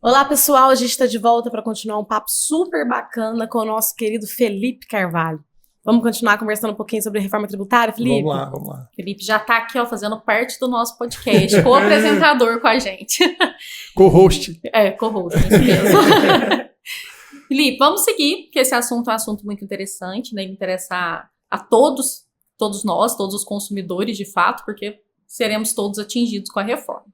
Olá, pessoal. A gente está de volta para continuar um papo super bacana com o nosso querido Felipe Carvalho. Vamos continuar conversando um pouquinho sobre a reforma tributária, Felipe? Vamos lá. Felipe já está aqui, fazendo parte do nosso podcast, co-apresentador com a gente. Co-host. Co-host, isso mesmo. Felipe, vamos seguir, porque esse assunto é um assunto muito interessante, né? Interessa a todos nós, todos os consumidores, de fato, porque seremos todos atingidos com a reforma.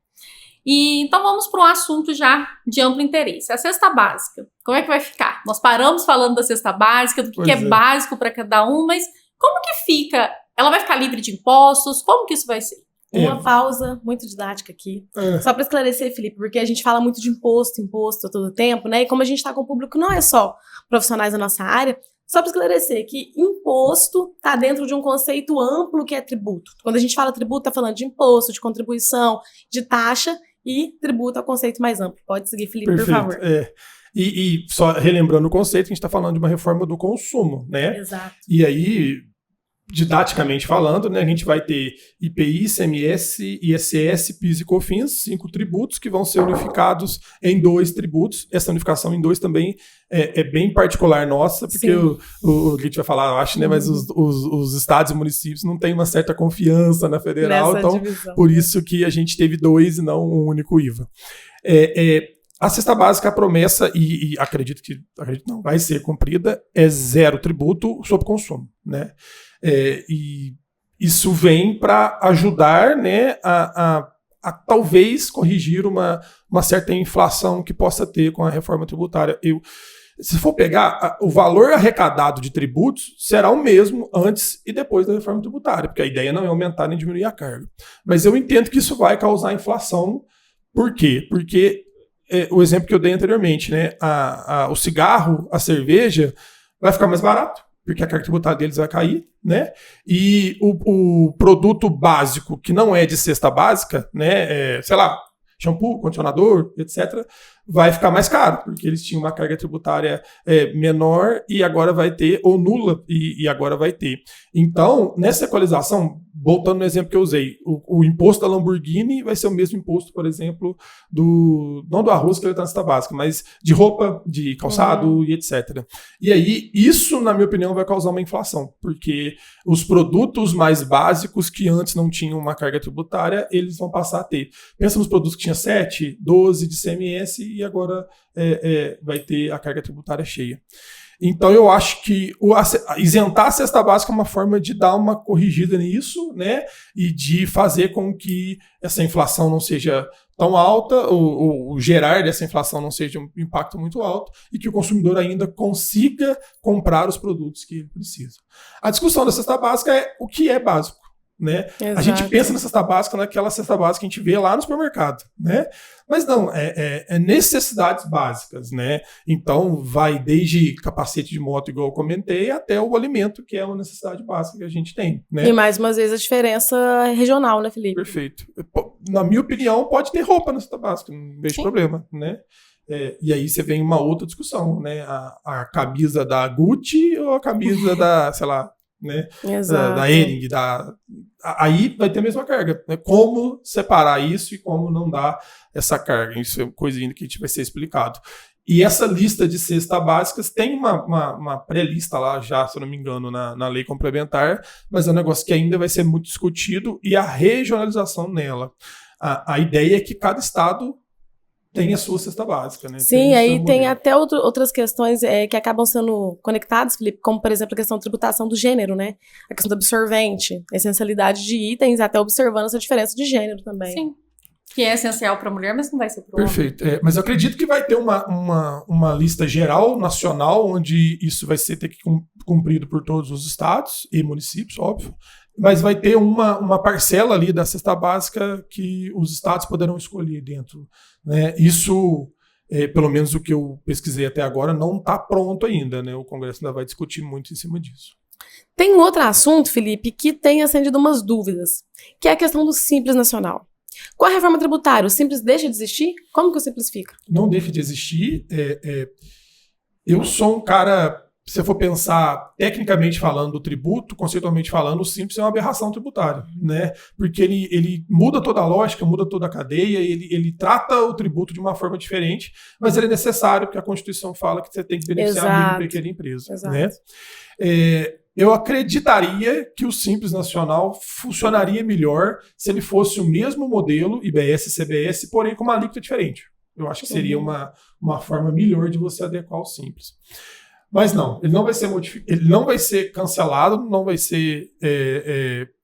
E então vamos para um assunto já de amplo interesse. A cesta básica, como é que vai ficar? Nós paramos falando da cesta básica, do que é básico para cada um, mas como que fica? Ela vai ficar livre de impostos? Como que isso vai ser? Uma pausa muito didática aqui. Só para esclarecer, Felipe, porque a gente fala muito de imposto a todo tempo, né? E como a gente está com o público, não é só profissionais da nossa área, só para esclarecer que imposto está dentro de um conceito amplo que é tributo. Quando a gente fala tributo, está falando de imposto, de contribuição, de taxa, e tributo é o conceito mais amplo. Pode seguir, Felipe, Perfeito, por favor. E só relembrando o conceito, a gente está falando de uma reforma do consumo, né? Exato. E aí, didaticamente falando, né, a gente vai ter IPI, ICMS, ISS, PIS e COFINS, 5 tributos que vão ser unificados em 2 tributos. Essa unificação em 2 também é bem particular nossa, porque o que a gente vai falar, eu acho, né, mas os estados e municípios não têm uma certa confiança na federal, nessa então divisão, por isso que a gente teve 2 e não um único IVA. A cesta básica, a promessa, e acredito não, vai ser cumprida, é 0 tributo sobre consumo, né? E isso vem para ajudar, né, a talvez corrigir uma certa inflação que possa ter com a reforma tributária. Se for pegar, o valor arrecadado de tributos será o mesmo antes e depois da reforma tributária, porque a ideia não é aumentar nem diminuir a carga. Mas eu entendo que isso vai causar inflação. Por quê? Porque o exemplo que eu dei anteriormente, né, o cigarro, a cerveja, vai ficar mais barato, porque a carga tributária deles vai cair, né? E o produto básico, que não é de cesta básica, né, sei lá, shampoo, condicionador, etc., vai ficar mais caro, porque eles tinham uma carga tributária menor e agora vai ter, ou nula, e agora vai ter. Então, nessa equalização, voltando no exemplo que eu usei, o imposto da Lamborghini vai ser o mesmo imposto, por exemplo, não do arroz que ele está na cesta básica, mas de roupa, de calçado e etc. E aí, isso, na minha opinião, vai causar uma inflação, porque os produtos mais básicos que antes não tinham uma carga tributária, eles vão passar a ter. Pensa nos produtos que tinha 7, 12 de CMS e agora vai ter a carga tributária cheia. Então eu acho que isentar a cesta básica é uma forma de dar uma corrigida nisso, né? E de fazer com que essa inflação não seja tão alta, o gerar dessa inflação não seja um impacto muito alto e que o consumidor ainda consiga comprar os produtos que ele precisa. A discussão da cesta básica é o que é básico, né? A gente pensa na cesta básica, naquela cesta básica que a gente vê lá no supermercado, né? Mas não, é necessidades básicas, né? Então vai desde capacete de moto, igual eu comentei, até o alimento, que é uma necessidade básica que a gente tem, né? E mais uma vez a diferença é regional, né, Felipe? Perfeito. Na minha opinião, pode ter roupa na cesta básica, não vejo problema, né? E aí você vem uma outra discussão, né? A camisa da Gucci ou a camisa da, sei lá, né? Da Hering, aí vai ter a mesma carga, né? Como separar isso e como não dar essa carga, isso é coisa ainda que a gente vai ser explicado. E essa lista de cestas básicas tem uma pré-lista lá já, se eu não me engano, na lei complementar, mas é um negócio que ainda vai ser muito discutido, e a regionalização nela. A ideia é que cada estado tem a sua cesta básica, né? Sim, aí tem até outras questões que acabam sendo conectadas, Felipe, como, por exemplo, a questão da tributação do gênero, né? A questão do absorvente, a essencialidade de itens, até observando essa diferença de gênero também. Sim, que é essencial para a mulher, mas não vai ser para o homem. Perfeito. Mas eu acredito que vai ter uma lista geral, nacional, onde isso vai ser ter que cumprido por todos os estados e municípios, óbvio. Mas vai ter uma parcela ali da cesta básica que os estados poderão escolher dentro, né? Isso, pelo menos o que eu pesquisei até agora, não está pronto ainda, né? O Congresso ainda vai discutir muito em cima disso. Tem um outro assunto, Felipe, que tem acendido umas dúvidas, que é a questão do Simples Nacional. Com a reforma tributária, o Simples deixa de existir? Como que o Simples fica? Não deixa de existir. Eu sou um cara se você for pensar tecnicamente falando do tributo, conceitualmente falando, o Simples é uma aberração tributária, né? Porque ele muda toda a lógica, muda toda a cadeia, ele trata o tributo de uma forma diferente, mas ele é necessário porque a Constituição fala que você tem que beneficiar a micro e pequena empresa, né? Eu acreditaria que o Simples Nacional funcionaria melhor se ele fosse o mesmo modelo IBS e CBS, porém com uma alíquota diferente. Eu acho que seria uma forma melhor de você adequar o Simples. Mas não, ele não vai ser modificado, ele não vai ser cancelado, não vai ser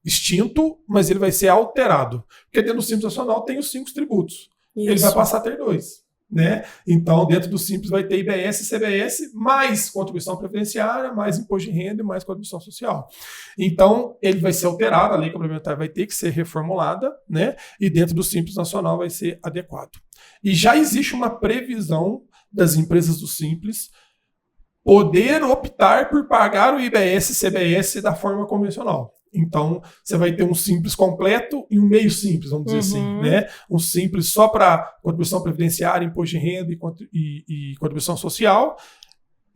extinto, mas ele vai ser alterado. Porque dentro do Simples Nacional tem os 5 tributos. Isso. Ele vai passar a ter 2. Né? Então, dentro do Simples vai ter IBS e CBS, mais contribuição previdenciária, mais imposto de renda e mais contribuição social. Então, ele vai ser alterado, a lei complementar vai ter que ser reformulada, né? E dentro do Simples Nacional vai ser adequado. E já existe uma previsão das empresas do Simples poder optar por pagar o IBS e CBS da forma convencional. Então, você vai ter um Simples completo e um meio Simples, vamos dizer assim, né? Um Simples só para contribuição previdenciária, imposto de renda e contribuição social,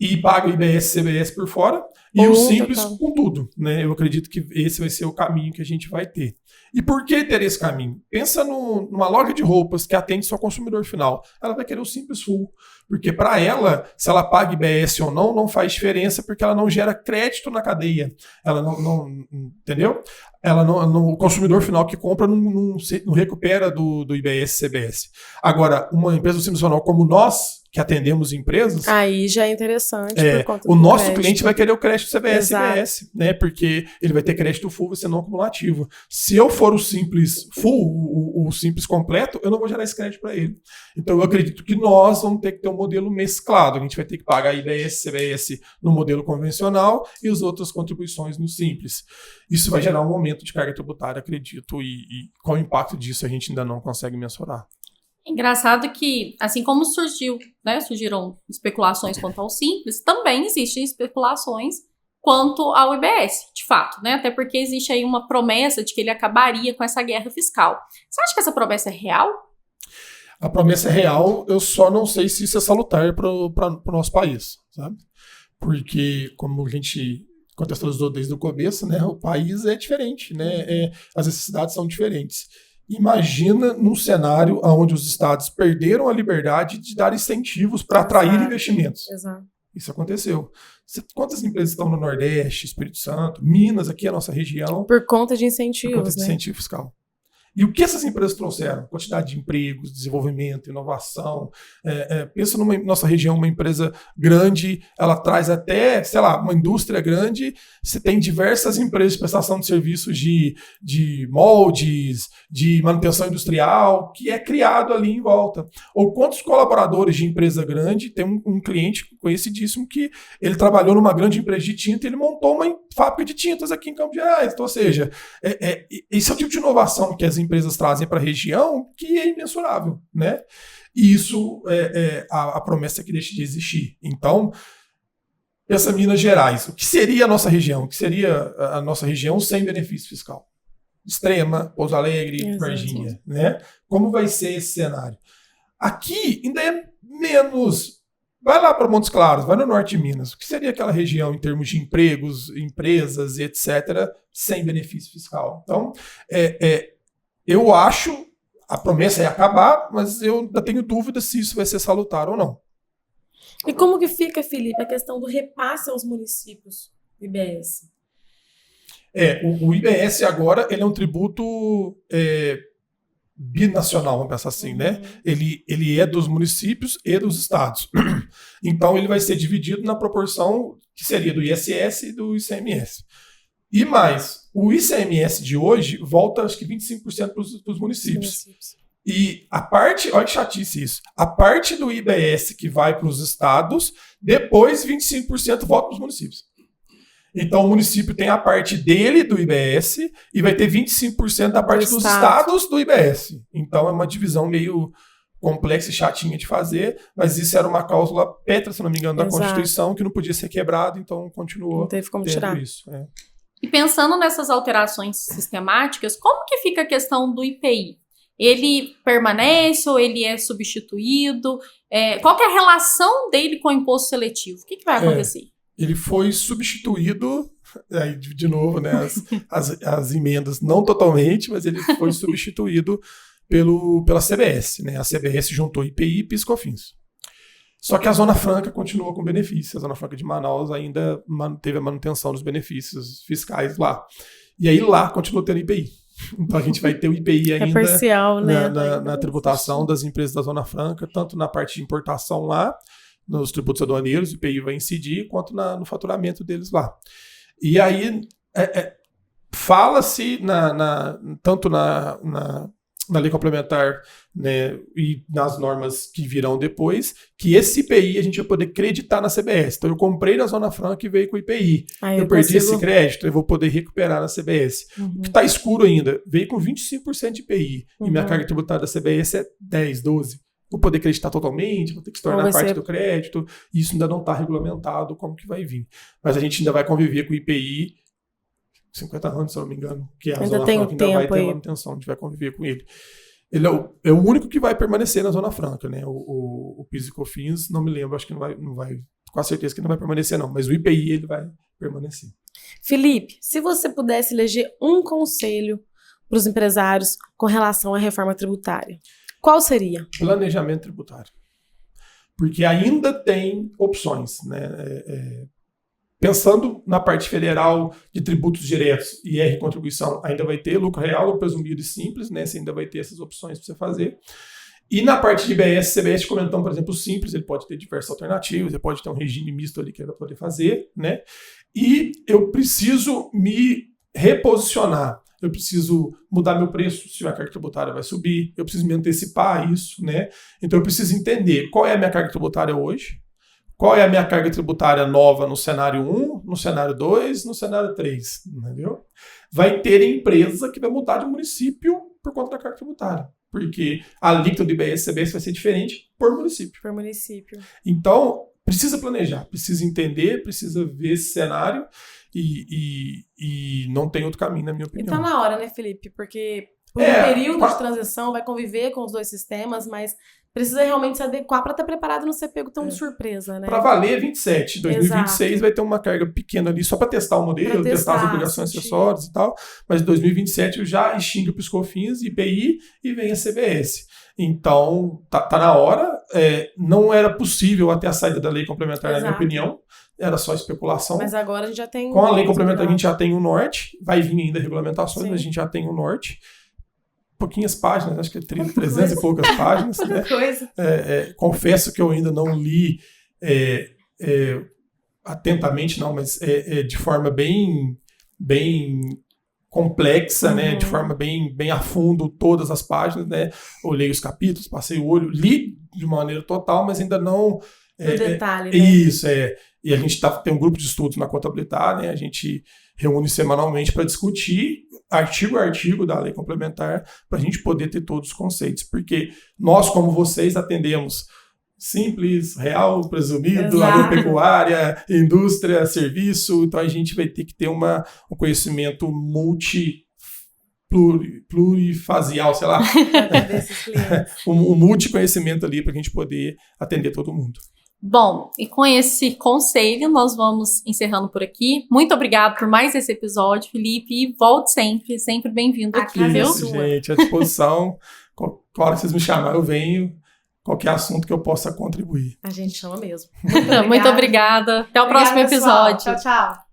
e paga o IBS e CBS por fora, e o Simples com tudo, né? Eu acredito que esse vai ser o caminho que a gente vai ter. E por que ter esse caminho? Pensa numa loja de roupas que atende só consumidor final. Ela vai querer o Simples Full. Porque para ela, se ela paga IBS ou não faz diferença, porque ela não gera crédito na cadeia. Ela não entendeu? O consumidor final que compra não recupera do IBS e CBS. Agora, uma empresa do Simples Nacional como nós, que atendemos empresas... Aí já é interessante. Por conta o do nosso crédito. cliente vai querer o crédito CBS e IBS, né? Porque ele vai ter crédito full, vai ser não acumulativo. Se eu for o Simples full, o Simples completo, eu não vou gerar esse crédito para ele. Então eu acredito que nós vamos ter que ter um modelo mesclado. A gente vai ter que pagar IBS e CBS no modelo convencional e as outras contribuições no Simples. Isso vai gerar um aumento de carga tributária, acredito, e qual o impacto disso a gente ainda não consegue mensurar. Engraçado que, assim como surgiram especulações quanto ao Simples, também existem especulações quanto ao IBS, de fato, né? Até porque existe aí uma promessa de que ele acabaria com essa guerra fiscal. Você acha que essa promessa é real? A promessa é real, eu só não sei se isso é salutar para o nosso país, sabe? Porque, como a gente contextualizou desde o começo, né? O país é diferente, né? As necessidades são diferentes. Imagina num cenário onde os estados perderam a liberdade de dar incentivos para atrair investimentos. Exato. Isso aconteceu. Quantas empresas estão no Nordeste, Espírito Santo, Minas, aqui a nossa região? Por conta de incentivos, Por conta de incentivo fiscal. E o que essas empresas trouxeram? Quantidade de empregos, desenvolvimento, inovação. Pensa nossa região, uma empresa grande, ela traz até, sei lá, uma indústria grande, você tem diversas empresas de prestação de serviços de moldes, de manutenção industrial, que é criado ali em volta. Ou quantos colaboradores de empresa grande, tem um cliente conhecidíssimo que ele trabalhou numa grande empresa de tinta e ele montou uma fábrica de tintas aqui em Campos Gerais. Então, ou seja, esse é o tipo de inovação que as empresas trazem para a região que é imensurável, né? E isso a promessa que deixa de existir. Então, pensa Minas Gerais. O que seria a nossa região? O que seria a nossa região sem benefício fiscal? Extrema, Pouso Alegre, Varginha, né? Como vai ser esse cenário? Aqui ainda é menos. Vai lá para Montes Claros, vai no norte de Minas. O que seria aquela região em termos de empregos, empresas, etc., sem benefício fiscal? Então, eu acho, a promessa é acabar, mas eu ainda tenho dúvida se isso vai ser salutar ou não. E como que fica, Felipe, a questão do repasse aos municípios do IBS? O IBS agora ele é um tributo binacional, vamos pensar assim, né? Ele é dos municípios e dos estados. Então, ele vai ser dividido na proporção que seria do ISS e do ICMS. E mais, o ICMS de hoje volta, acho que 25% para os municípios. E a parte, olha que chatice isso, a parte do IBS que vai para os estados, depois 25% volta para os municípios. Então, o município tem a parte dele do IBS e vai ter 25% da parte dos estados do IBS. Então, é uma divisão meio complexa e chatinha de fazer, mas isso era uma cláusula pétrea, se não me engano, da Constituição, que não podia ser quebrada, então continuou. Não teve como tirar isso. E pensando nessas alterações sistemáticas, como que fica a questão do IPI? Ele permanece ou ele é substituído? Qual que é a relação dele com o imposto seletivo? O que vai acontecer? Ele foi substituído, aí, de novo, né, as emendas não totalmente, mas ele foi substituído pela CBS, né? A CBS juntou IPI e PIS/COFINS. Só que a Zona Franca continua com benefícios. A Zona Franca de Manaus ainda teve a manutenção dos benefícios fiscais lá. E aí lá continua tendo IPI. Então a gente vai ter o IPI ainda parcial, né? na tributação das empresas da Zona Franca, tanto na parte de importação lá, nos tributos aduaneiros, o IPI vai incidir, quanto no faturamento deles lá. E aí fala-se tanto na lei complementar, né, e nas normas que virão depois, que esse IPI a gente vai poder creditar na CBS. Então eu comprei na Zona Franca e veio com o IPI. Eu perdi esse crédito, eu vou poder recuperar na CBS. O que está escuro ainda, veio com 25% de IPI. E minha carga tributária da CBS é 10, 12. Vou poder creditar totalmente, vou ter que se tornar parte do crédito. Isso ainda não está regulamentado como que vai vir. Mas a gente ainda vai conviver com o IPI 50 anos, se eu não me engano, que a Zona Franca ainda vai ter manutenção, a gente vai conviver com ele. Ele é o único que vai permanecer na Zona Franca, né? O PIS e COFINS, não me lembro, acho que não vai, com certeza que não vai permanecer não, mas o IPI ele vai permanecer. Felipe, se você pudesse eleger um conselho para os empresários com relação à reforma tributária, qual seria? Planejamento tributário. Porque ainda tem opções, né? Pensando na parte federal de tributos diretos e IR contribuição, ainda vai ter lucro real, lucro presumido e simples, né? Você ainda vai ter essas opções para você fazer. E na parte de IBS, CBS, comentando, por exemplo, o simples, ele pode ter diversas alternativas, ele pode ter um regime misto ali que ele vai poder fazer, né? E eu preciso me reposicionar. Eu preciso mudar meu preço se a carga tributária vai subir, eu preciso me antecipar a isso, né? Então eu preciso entender qual é a minha carga tributária hoje, qual é a minha carga tributária nova no cenário 1, no cenário 2, no cenário 3, entendeu? Vai ter empresa que vai mudar de município por conta da carga tributária, porque a alíquota do IBS e CBS vai ser diferente por município. Por município. Então, precisa planejar, precisa entender, precisa ver esse cenário e não tem outro caminho, na minha opinião. E tá na hora, né, Felipe? Porque por um período de transição vai conviver com os dois sistemas, mas precisa realmente se adequar para estar preparado, não ser pego tão de surpresa, né? Para valer 27, 2026 Exato. Vai ter uma carga pequena ali só para testar o modelo, testar as obrigações acessórias e tal, mas em 2027 eu já extingo o PIS/COFINS, IPI e vem a CBS. Então, tá na hora, não era possível até a saída da lei complementar, Exato. Na minha opinião, era só especulação. Mas agora a gente já tem... Com a lei complementar a gente já tem o norte, vai vir ainda regulamentações, Sim. Mas a gente já tem o norte. Pouquinhas páginas, acho que 300 e poucas páginas. Né? Confesso que eu ainda não li atentamente, não, mas de forma bem complexa, né? De forma bem a fundo todas as páginas, né? Olhei os capítulos, passei o olho, li de maneira total, mas ainda não... detalhe, né? Isso, E a gente tem um grupo de estudos na Contabilidade, né? A gente reúne semanalmente para discutir artigo a artigo da lei complementar para a gente poder ter todos os conceitos. Porque nós, como vocês, atendemos simples, real, presumido, Exato. Agropecuária, indústria, serviço. Então a gente vai ter que ter um conhecimento plurifacial, sei lá. um multiconhecimento ali para a gente poder atender todo mundo. Bom, e com esse conselho, nós vamos encerrando por aqui. Muito obrigado por mais esse episódio, Felipe, e volte sempre bem-vindo aqui, viu? Gente, à disposição. Qual hora que vocês me chamarem, eu venho. Qualquer assunto que eu possa contribuir. A gente chama mesmo. Muito obrigada. Até o próximo episódio. Pessoal. Tchau, tchau.